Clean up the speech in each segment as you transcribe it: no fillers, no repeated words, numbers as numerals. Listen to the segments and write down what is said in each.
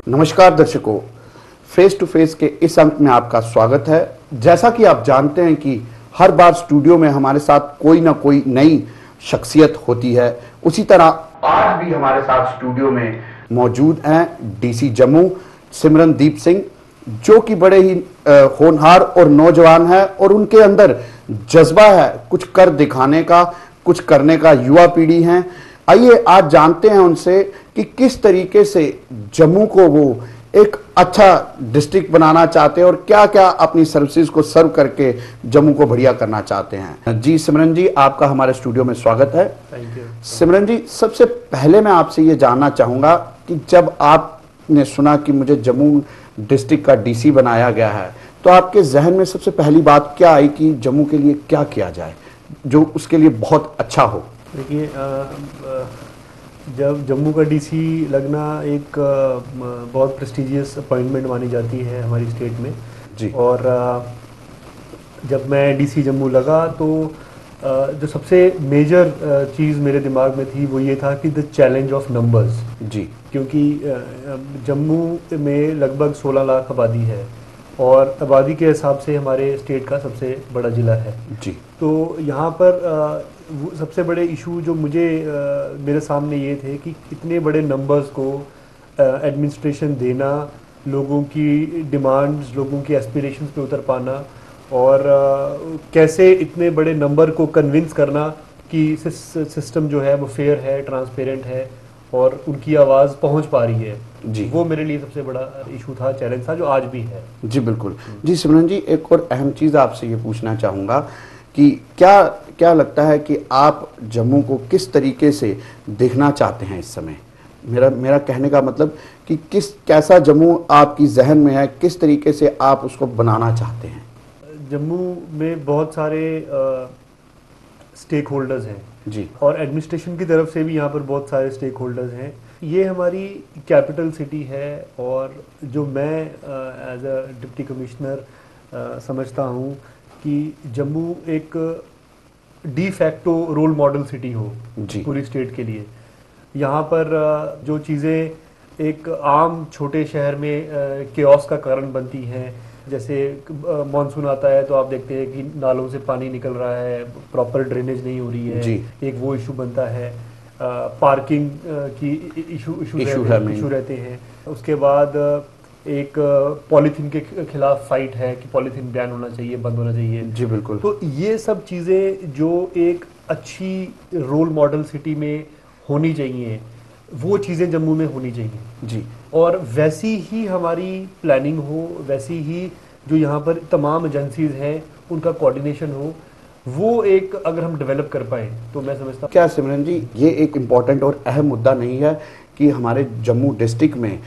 नमस्कार दर्शकों, face to face के इस अंक में आपका स्वागत है। जैसा कि आप जानते हैं कि हर बार स्टूडियो में हमारे साथ कोई ना कोई नई शख्सियत होती है, उसी तरह आज भी हमारे साथ स्टूडियो में मौजूद हैं डीसी जम्मू सिमरनदीप सिंह, जो कि बड़े ही होनहार और नौजवान है और उनके अंदर जज्बा है कुछ कर दिखाने का, कुछ करने का। युवा पीढ़ी है। आइए आज जानते हैं उनसे कि किस तरीके से जम्मू को वो एक अच्छा डिस्ट्रिक्ट बनाना चाहते हैं और क्या क्या अपनी सर्विसेज को सर्व करके जम्मू को बढ़िया करना चाहते हैं। जी सिमरन जी, आपका हमारे स्टूडियो में स्वागत है। Thank you. सिमरन जी, सबसे पहले मैं आपसे ये जानना चाहूंगा कि जब आपने सुना कि मुझे जम्मू डिस्ट्रिक्ट का डीसी बनाया गया है, तो आपके जहन में सबसे पहली बात क्या आई कि जम्मू के लिए क्या किया जाए जो उसके लिए बहुत अच्छा हो? देखिए, जब जम्मू का डीसी लगना एक बहुत प्रेस्टिजियस अपॉइंटमेंट मानी जाती है हमारी स्टेट में जी। और जब मैं डीसी जम्मू लगा तो जो सबसे मेजर चीज़ मेरे दिमाग में थी वो ये था कि द चैलेंज ऑफ नंबर्स जी। क्योंकि जम्मू में लगभग 16 लाख आबादी है और आबादी के हिसाब से हमारे स्टेट का सबसे बड़ा ज़िला है जी। तो यहाँ पर सबसे बड़े इशू जो मुझे मेरे सामने ये थे कि इतने बड़े नंबर्स को एडमिनिस्ट्रेशन देना, लोगों की डिमांड्स, लोगों की एस्पिरेशंस पे उतर पाना और कैसे इतने बड़े नंबर को कन्विंस करना कि सिस्टम जो है वो फेयर है, ट्रांसपेरेंट है और उनकी आवाज़ पहुंच पा रही है जी। वो मेरे लिए सबसे बड़ा इशू था, चैलेंज था, जो आज भी है। जी बिल्कुल। जी सिमरन जी, एक और अहम चीज़ आपसे ये पूछना चाहूँगा कि क्या लगता है कि आप जम्मू को किस तरीके से देखना चाहते हैं इस समय? मेरा कहने का मतलब कि कैसा जम्मू आपकी जहन में है, किस तरीके से आप उसको बनाना चाहते हैं? जम्मू में बहुत सारे स्टेक होल्डर्स हैं जी। और एडमिनिस्ट्रेशन की तरफ से भी यहाँ पर बहुत सारे स्टेक होल्डर्स हैं। ये हमारी कैपिटल सिटी है और जो मैं एज अ डिप्टी कमिश्नर समझता हूँ कि जम्मू एक de facto role model city हो पूरी स्टेट के लिए। यहाँ पर जो चीज़ें एक आम छोटे शहर में केओस का कारण बनती हैं, जैसे मानसून आता है तो आप देखते हैं कि नालों से पानी निकल रहा है, प्रॉपर ड्रेनेज नहीं हो रही है जी। एक वो इशू बनता है। पार्किंग की इशू रहते हैं। उसके बाद एक पॉलीथीन के खिलाफ फाइट है कि पॉलीथीन बैन होना चाहिए, बंद होना चाहिए। जी बिल्कुल। तो ये सब चीज़ें जो एक अच्छी रोल मॉडल सिटी में होनी चाहिए, वो चीज़ें जम्मू में होनी चाहिए जी। और वैसी ही हमारी प्लानिंग हो, वैसी ही जो यहाँ पर तमाम एजेंसीज हैं उनका कोऑर्डिनेशन हो, वो एक अगर हम डेवलप कर पाएँ तो मैं समझता हूँ। क्या सिमरन जी, ये एक इम्पॉर्टेंट और अहम मुद्दा नहीं है कि हमारे जम्मू डिस्ट्रिक्ट में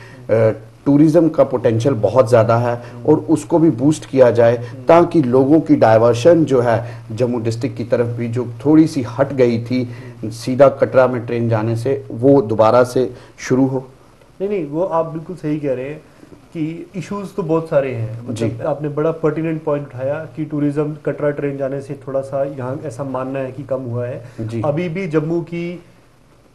टूरिज्म का पोटेंशियल बहुत ज़्यादा है और उसको भी बूस्ट किया जाए ताकि लोगों की डाइवर्शन जो है जम्मू डिस्ट्रिक्ट की तरफ भी, जो थोड़ी सी हट गई थी सीधा कटरा में ट्रेन जाने से, वो दोबारा से शुरू हो? नहीं, वो आप बिल्कुल सही कह रहे हैं कि इश्यूज तो बहुत सारे हैं। मतलब आपने बड़ा पर्टिनेंट पॉइंट उठाया कि टूरिज्म कटरा ट्रेन जाने से थोड़ा सा यहाँ ऐसा मानना है कि कम हुआ है। अभी भी जम्मू की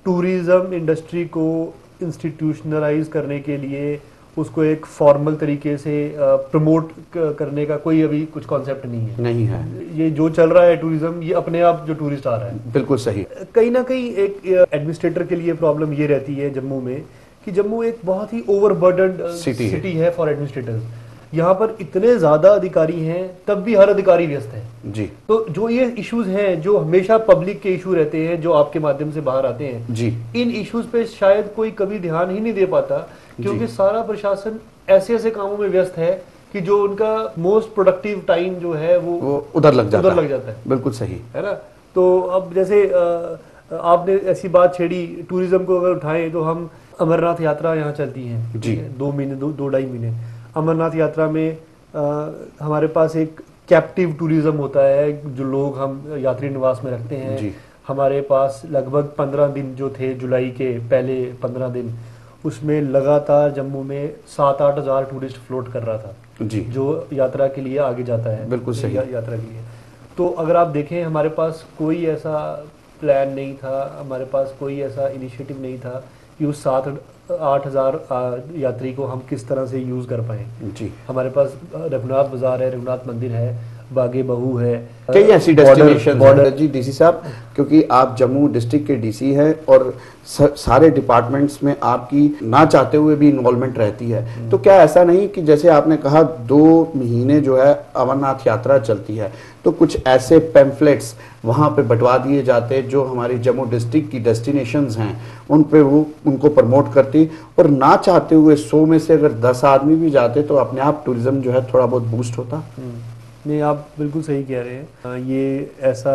टूरिज्म इंडस्ट्री को इंस्टीट्यूशनलाइज करने के लिए, उसको एक फॉर्मल तरीके से प्रमोट करने का कोई अभी कुछ कॉन्सेप्ट नहीं है। ये जो चल रहा है टूरिज्म, ये अपने आप जो टूरिस्ट आ रहा है। बिल्कुल सही। कहीं ना कहीं एक एडमिनिस्ट्रेटर के लिए प्रॉब्लम ये रहती है जम्मू में कि जम्मू एक बहुत ही ओवरबर्डन्ड सिटी है फॉर एडमिनिस्ट्रेटर्स। यहाँ पर इतने ज्यादा अधिकारी हैं तब भी हर अधिकारी व्यस्त है जी। तो जो ये इश्यूज हैं जो हमेशा पब्लिक के इशू रहते हैं, जो आपके माध्यम से बाहर आते हैं जी, इन इश्यूज पे शायद कोई कभी ध्यान ही नहीं दे पाता क्योंकि सारा प्रशासन ऐसे ऐसे कामों में व्यस्त है कि जो उनका मोस्ट प्रोडक्टिव टाइम जो है वो उधर लग जाता है। बिल्कुल सही है ना। तो अब जैसे आपने ऐसी बात छेड़ी, टूरिज्म को अगर उठाएं तो हम अमरनाथ यात्रा यहाँ चलती है जी, 2 महीने 2-2.5 महीने। अमरनाथ यात्रा में हमारे पास एक कैप्टिव टूरिज्म होता है जो लोग हम यात्री निवास में रखते हैं जी। हमारे पास लगभग 15 दिन जो थे जुलाई के पहले 15 दिन, उसमें लगातार जम्मू में 7-8 हज़ार टूरिस्ट फ्लोट कर रहा था जी, जो यात्रा के लिए आगे जाता है। बिल्कुल सही। यात्रा के लिए तो अगर आप देखें हमारे पास कोई ऐसा प्लान नहीं था, हमारे पास कोई ऐसा इनिशिएटिव नहीं था कि उस 7-8 हज़ार यात्री को हम किस तरह से यूज़ कर पाएँ। जी, हमारे पास रघुनाथ बाजार है, रघुनाथ मंदिर है, बागे बहू है, कई ऐसी डेस्टिनेशन हैं जी डीसी साहब, क्योंकि आप जम्मू डिस्ट्रिक्ट के डीसी हैं और सारे डिपार्टमेंट्स में आपकी ना चाहते हुए भी इन्वॉल्वमेंट रहती है। तो क्या ऐसा नहीं कि जैसे आपने कहा 2 महीने जो है अमरनाथ यात्रा चलती है, तो कुछ ऐसे पैम्फलेट्स वहाँ पे बंटवा दिए जाते जो हमारी जम्मू डिस्ट्रिक्ट की डेस्टिनेशंस हैं उन पे वो उनको प्रमोट करती, और ना चाहते हुए 100 में से अगर 10 आदमी भी जाते तो अपने आप टूरिज्म जो है थोड़ा बहुत बूस्ट होता। नहीं, आप बिल्कुल सही कह रहे हैं। ये ऐसा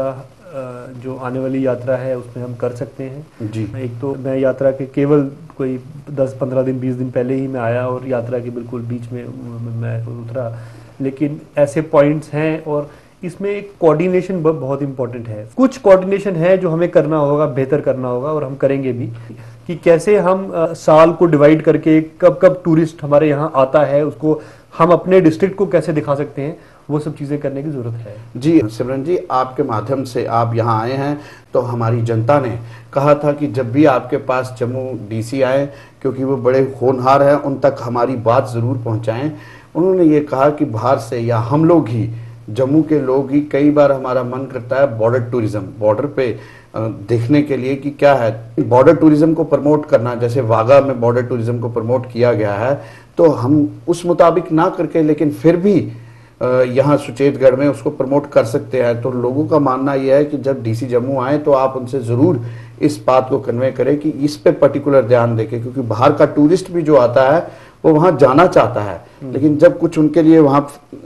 जो आने वाली यात्रा है उसमें हम कर सकते हैं जी। एक तो मैं यात्रा के केवल कोई 10-15 दिन 20 दिन पहले ही मैं आया और यात्रा के बिल्कुल बीच में मैं उतरा, लेकिन ऐसे पॉइंट्स हैं और इसमें एक कोऑर्डिनेशन बहुत इंपॉर्टेंट है। कुछ कोऑर्डिनेशन है जो हमें करना होगा, बेहतर करना होगा और हम करेंगे भी, कि कैसे हम साल को डिवाइड करके कब कब टूरिस्ट हमारे यहाँ आता है उसको हम अपने डिस्ट्रिक्ट को कैसे दिखा सकते हैं, वो सब चीज़ें करने की ज़रूरत है। जी सिमरन जी, आपके माध्यम से आप यहाँ आए हैं तो हमारी जनता ने कहा था कि जब भी आपके पास जम्मू डीसी आए, क्योंकि वो बड़े होनहार हैं, उन तक हमारी बात ज़रूर पहुँचाएं। उन्होंने ये कहा कि बाहर से या हम लोग ही जम्मू के लोग ही कई बार हमारा मन करता है बॉर्डर टूरिज्म, बॉर्डर पे देखने के लिए कि क्या है, बॉर्डर टूरिज्म को प्रमोट करना, जैसे वाघा में बॉर्डर टूरिज्म को प्रमोट किया गया है, तो हम उस मुताबिक ना करके लेकिन फिर भी यहाँ सुचेतगढ़ में उसको प्रमोट कर सकते हैं। तो लोगों का मानना यह है कि जब डीसी जम्मू आए तो आप उनसे ज़रूर इस बात को कन्वे करें कि इस पे पर्टिकुलर ध्यान देखें, क्योंकि बाहर का टूरिस्ट भी जो आता है वो वहाँ जाना चाहता है, लेकिन जब कुछ उनके लिए वहाँ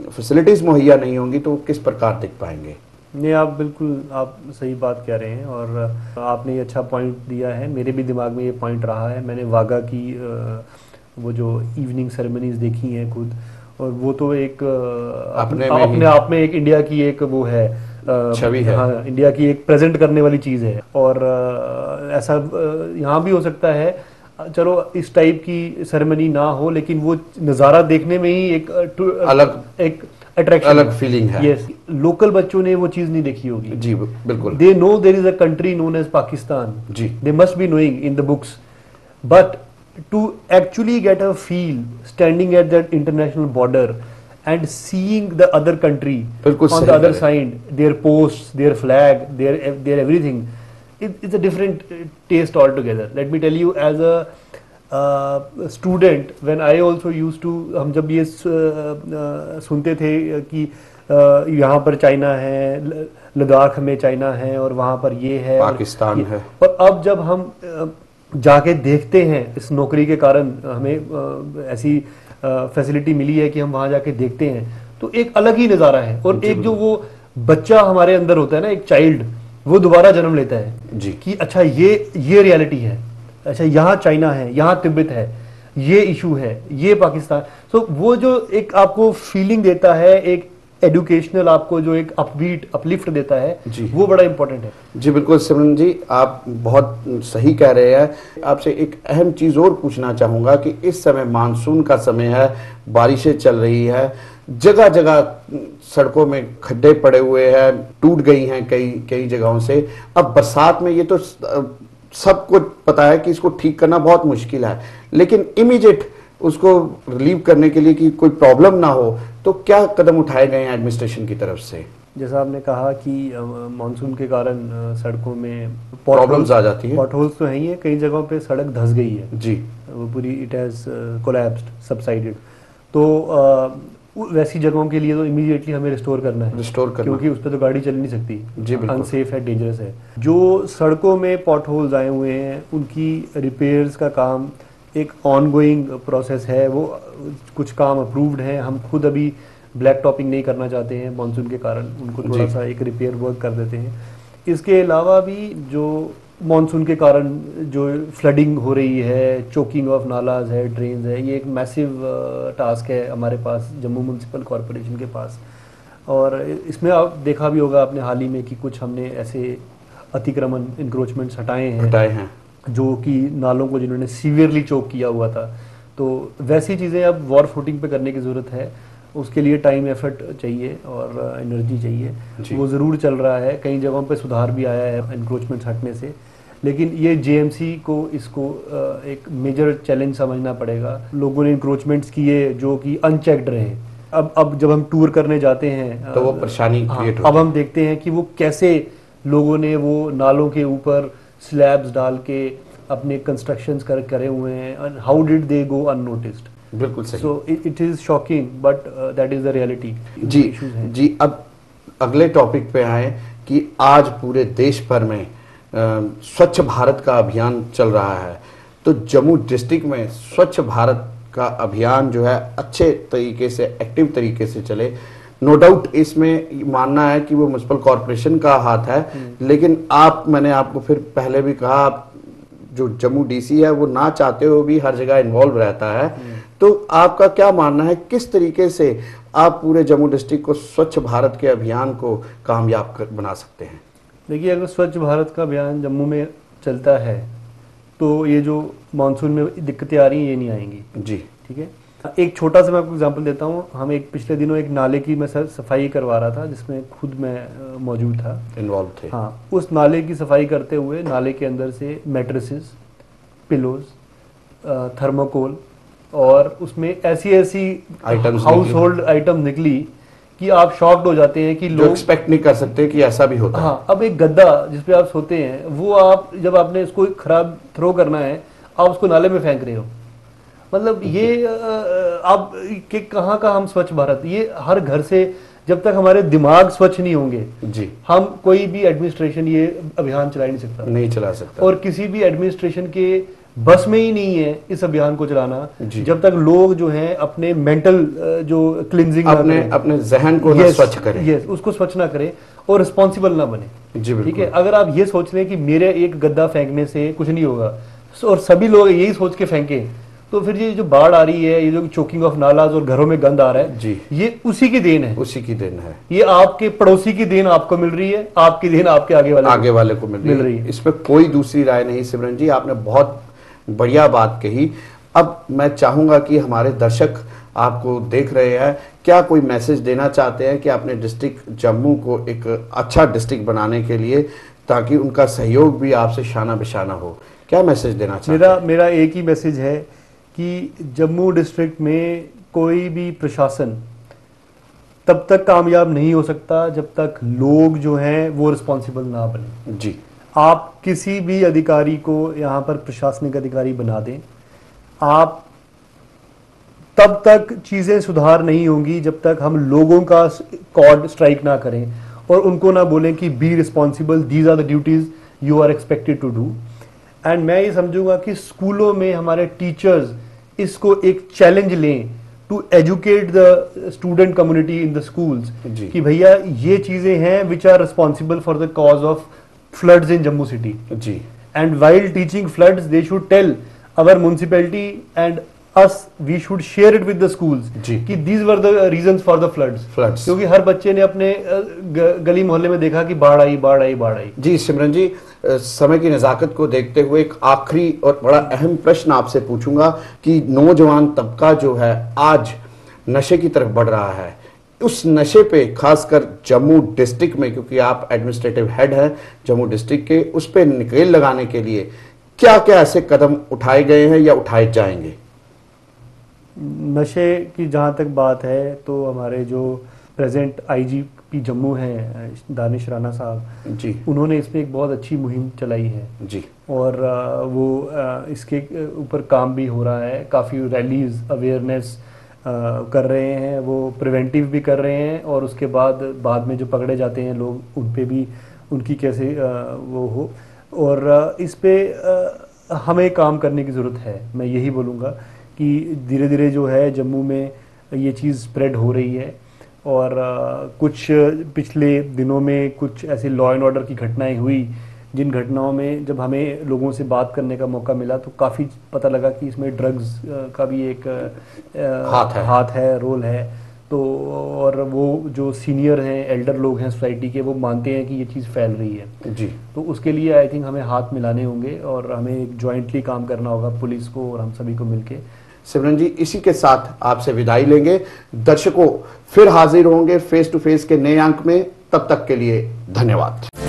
फैसिलिटीज़ मुहैया नहीं होंगी तो वो किस प्रकार दिख पाएंगे। नहीं, आप बिल्कुल आप सही बात कह रहे हैं और आपने ये अच्छा पॉइंट दिया है। मेरे भी दिमाग में ये पॉइंट रहा है। मैंने वाघा की वो जो इवनिंग सेरेमनीज देखी हैं खुद, और वो तो एक अपने आप में एक इंडिया की एक वो है छवि है। हाँ, इंडिया की एक प्रेजेंट करने वाली चीज़ है। और ऐसा यहाँ भी हो सकता है, चलो इस टाइप की सेरेमनी ना हो लेकिन वो नज़ारा देखने में ही एक अलग एक अट्रैक्शन, अलग फीलिंग है। यस, लोकल बच्चों ने वो चीज नहीं देखी होगी। जी बिल्कुल। They know there is a country known as Pakistan, जी, they must be knowing in the books, but to actually get a feel standing at that international border and seeing the other country on the other side, their posts, their flag, their everything, it's a different taste altogether. Let me tell you, as a student, when I also used to, हम जब ये सुनते थे कि यहाँ पर China है, लद्दाख में चाइना है और वहाँ पर ये है, पाकिस्तान है, और अब जब हम जाके देखते हैं, इस नौकरी के कारण हमें ऐसी फैसिलिटी मिली है कि हम वहां जाके देखते हैं, तो एक अलग ही नज़ारा है। और एक जो वो बच्चा हमारे अंदर होता है ना, एक चाइल्ड, वो दोबारा जन्म लेता है जी, कि अच्छा ये रियलिटी है, अच्छा यहाँ चाइना है, यहाँ तिब्बत है, ये इशू है, ये पाकिस्तान। तो वो जो एक आपको फीलिंग देता है, एक एजुकेशनल आपको जो एक अपबीट अपलिफ्ट देता है, वो बड़ा इंपॉर्टेंट है। जी बिल्कुल सिमरन जी, आप बहुत सही कह रहे हैं। आपसे एक अहम चीज़ और पूछना चाहूँगा कि इस समय मानसून का समय है, बारिशें चल रही है, जगह जगह सड़कों में खड्डे पड़े हुए हैं, टूट गई हैं कई जगहों से। अब बरसात में ये तो सबको पता है कि इसको ठीक करना बहुत मुश्किल है, लेकिन इमीडिएट उसको रिलीव करने के लिए कि कोई प्रॉब्लम ना हो, तो क्या कदम उठाए गए हैं एडमिनिस्ट्रेशन की तरफ से? जैसा आपने कहा कि मानसून के कारण सड़कों में प्रॉब्लम्स आ जाती हैं। पॉटहोल्स तो हैं ही है, कई जगहों पे सड़क धंस गई है जी, वो पूरी, इट हैज़ कोलैप्स्ड, सबसाइडेड। तो वैसी जगहों के लिए तो इमीडिएटली हमें रिस्टोर करना है, क्योंकि उस पर तो गाड़ी चल नहीं सकती, अनसेफ है, डेंजरस है। जो सड़कों में पॉटहोल्स आए हुए हैं उनकी रिपेयर्स का काम एक ऑनगोइंग प्रोसेस है। वो कुछ काम अप्रूव्ड है, हम खुद अभी ब्लैक टॉपिंग नहीं करना चाहते हैं मानसून के कारण, उनको थोड़ा सा एक रिपेयर वर्क कर देते हैं। इसके अलावा भी जो मानसून के कारण जो फ्लडिंग हो रही है, चोकिंग ऑफ नालाज है, ड्रेन्स है, ये एक मैसिव टास्क है हमारे पास, जम्मू म्यूनसिपल कॉरपोरेशन के पास। और इसमें आप देखा भी होगा आपने हाल ही में कि कुछ हमने ऐसे अतिक्रमण, इंक्रोचमेंट्स हटाए हैं जो कि नालों को जिन्होंने सीवियरली चोक किया हुआ था। तो वैसी चीज़ें अब वॉर फुटिंग पे करने की ज़रूरत है। उसके लिए टाइम एफर्ट चाहिए और एनर्जी चाहिए। जी। वो ज़रूर चल रहा है, कई जगहों पे सुधार भी आया है एनक्रोचमेंट हटने से, लेकिन ये जेएमसी को इसको एक मेजर चैलेंज समझना पड़ेगा। लोगों ने इंक्रोचमेंट्स किए जो कि अनचेक्ड रहे। अब जब हम टूर करने जाते हैं तो वो परेशानी क्रिएट होती अब हम देखते हैं कि वो कैसे लोगों ने वो नालों के ऊपर स्लैब्स डाल के अपने कंस्ट्रक्शंस करे हुए हैं, and how did they go unnoticed. बिल्कुल सही। So it is shocking but that is the reality. जी जी। अब अगले टॉपिक पे आए कि आज पूरे देश भर में स्वच्छ भारत का अभियान चल रहा है, तो जम्मू डिस्ट्रिक्ट में स्वच्छ भारत का अभियान जो है अच्छे तरीके से, एक्टिव तरीके से चले। नो डाउट इसमें मानना है कि वो म्युनिसिपल कॉरपोरेशन का हाथ है, लेकिन मैंने आपको फिर पहले भी कहा, आप जो जम्मू डीसी है वो ना चाहते हुए भी हर जगह इन्वॉल्व रहता है। तो आपका क्या मानना है, किस तरीके से आप पूरे जम्मू डिस्ट्रिक्ट को स्वच्छ भारत के अभियान को कामयाब बना सकते हैं? देखिए, अगर स्वच्छ भारत का अभियान जम्मू में चलता है तो ये जो मानसून में दिक्कतें आ रही हैं ये नहीं आएंगी। जी ठीक है। एक छोटा सा मैं आपको एग्जांपल देता हूँ। हम पिछले दिनों एक नाले की मैं सफाई करवा रहा था, जिसमें खुद मैं मौजूद था, इन्वॉल्व थे। हाँ, उस नाले की सफाई करते हुए नाले के अंदर से मैट्रेसेस, पिलोज, थर्मोकोल और उसमें ऐसी आइटम्स, हाउस होल्ड आइटम निकली कि आप शॉक्ड हो जाते हैं कि लोग एक्सपेक्ट नहीं कर सकते कि ऐसा भी होता है। हाँ, अब एक गद्दा जिसपे आप सोते हैं, वो आप जब आपने इसको खराब थ्रो करना है, आप उसको नाले में फेंक रहे हो। मतलब ये अब कि कहाँ का हम स्वच्छ भारत, ये हर घर से, जब तक हमारे दिमाग स्वच्छ नहीं होंगे जी, हम कोई भी एडमिनिस्ट्रेशन ये अभियान चला नहीं सकता, नहीं चला सकता। और किसी भी एडमिनिस्ट्रेशन के बस में ही नहीं है इस अभियान को चलाना, जब तक लोग जो हैं अपने मेंटल जो क्लिनजिंग अपने जहन को ना स्वच्छ करें, उसको स्वच्छ ना करें और रिस्पॉन्सिबल ना बने। जी ठीक है। अगर आप ये सोच लें कि मेरे एक गद्दा फेंकने से कुछ नहीं होगा और सभी लोग यही सोच के फेंके, तो फिर ये जो बाढ़ आ रही है, ये जो चोकिंग ऑफ नालाज और घरों में गंद आ रहा है जी, ये उसी की देन है। उसी की देन है। ये आपके पड़ोसी की देन आपको मिल रही है, आपकी देन आपके आगे वाले को मिल रही है। इसमें कोई दूसरी राय नहीं। सिमरन जी, आपने बहुत बढ़िया बात कही। अब मैं चाहूंगा कि हमारे दर्शक आपको देख रहे हैं, क्या कोई मैसेज देना चाहते हैं कि अपने डिस्ट्रिक्ट जम्मू को एक अच्छा डिस्ट्रिक्ट बनाने के लिए, ताकि उनका सहयोग भी आपसे शाना बिशाना हो? क्या मैसेज देना चाहते हैं? मेरा एक ही मैसेज है कि जम्मू डिस्ट्रिक्ट में कोई भी प्रशासन तब तक कामयाब नहीं हो सकता जब तक लोग जो हैं वो रिस्पॉन्सिबल ना बने। जी, आप किसी भी अधिकारी को यहाँ पर प्रशासनिक अधिकारी बना दें, आप तब तक चीज़ें सुधार नहीं होंगी जब तक हम लोगों का कॉर्ड स्ट्राइक ना करें और उनको ना बोलें कि be responsible, these are the duties you are expected to do. And मैं ये समझूंगा कि स्कूलों में हमारे टीचर्स इसको एक चैलेंज लें to educate the student community in the schools कि भैया ये चीज़ें हैं which are responsible for the cause of floods in Jammu city. जी. And while teaching floods, they should tell our municipality and us, we should share it with the schools. जी. कि these were the reasons for the floods. क्योंकि हर बच्चे ने अपने गली मोहल्ले में देखा कि बाढ़ आई। जी सिमरन जी, समय की नज़ाकत को देखते हुए एक आखिरी और बड़ा अहम प्रश्न आपसे पूछूंगा कि नौजवान तबका जो है आज नशे की तरफ बढ़ रहा है, उस नशे पे खासकर जम्मू डिस्ट्रिक्ट में, क्योंकि आप एडमिनिस्ट्रेटिव हेड हैं जम्मू डिस्ट्रिक्ट के, उस पे निकेल लगाने के लिए क्या क्या ऐसे कदम उठाए गए हैं या उठाए जाएंगे? नशे की जहाँ तक बात है तो हमारे जो प्रेजेंट आईजीपी जम्मू हैं दानिश राणा साहब जी, उन्होंने इस पर एक बहुत अच्छी मुहिम चलाई है जी, और वो इसके ऊपर काम भी हो रहा है। काफ़ी रैलीज अवेयरनेस कर रहे हैं, वो प्रिवेंटिव भी कर रहे हैं, और उसके बाद में जो पकड़े जाते हैं लोग उन पे भी उनकी कैसे वो हो, और इस पे हमें काम करने की ज़रूरत है। मैं यही बोलूँगा कि धीरे धीरे जो है जम्मू में ये चीज़ स्प्रेड हो रही है, और कुछ पिछले दिनों में कुछ ऐसे लॉ एंड ऑर्डर की घटनाएं हुई, जिन घटनाओं में जब हमें लोगों से बात करने का मौका मिला तो काफ़ी पता लगा कि इसमें ड्रग्स का भी एक हाथ है, रोल है। तो और वो जो सीनियर हैं, एल्डर लोग हैं सोसाइटी के, वो मानते हैं कि ये चीज़ फैल रही है जी। तो उसके लिए आई थिंक हमें हाथ मिलाने होंगे और हमें जॉइंटली काम करना होगा, पुलिस को और हम सभी को मिलके। सिमरन जी, इसी के साथ आपसे विदाई लेंगे। दर्शकों, फिर हाजिर होंगे फेस टू फेस के नए अंक में। तब तक के लिए धन्यवाद।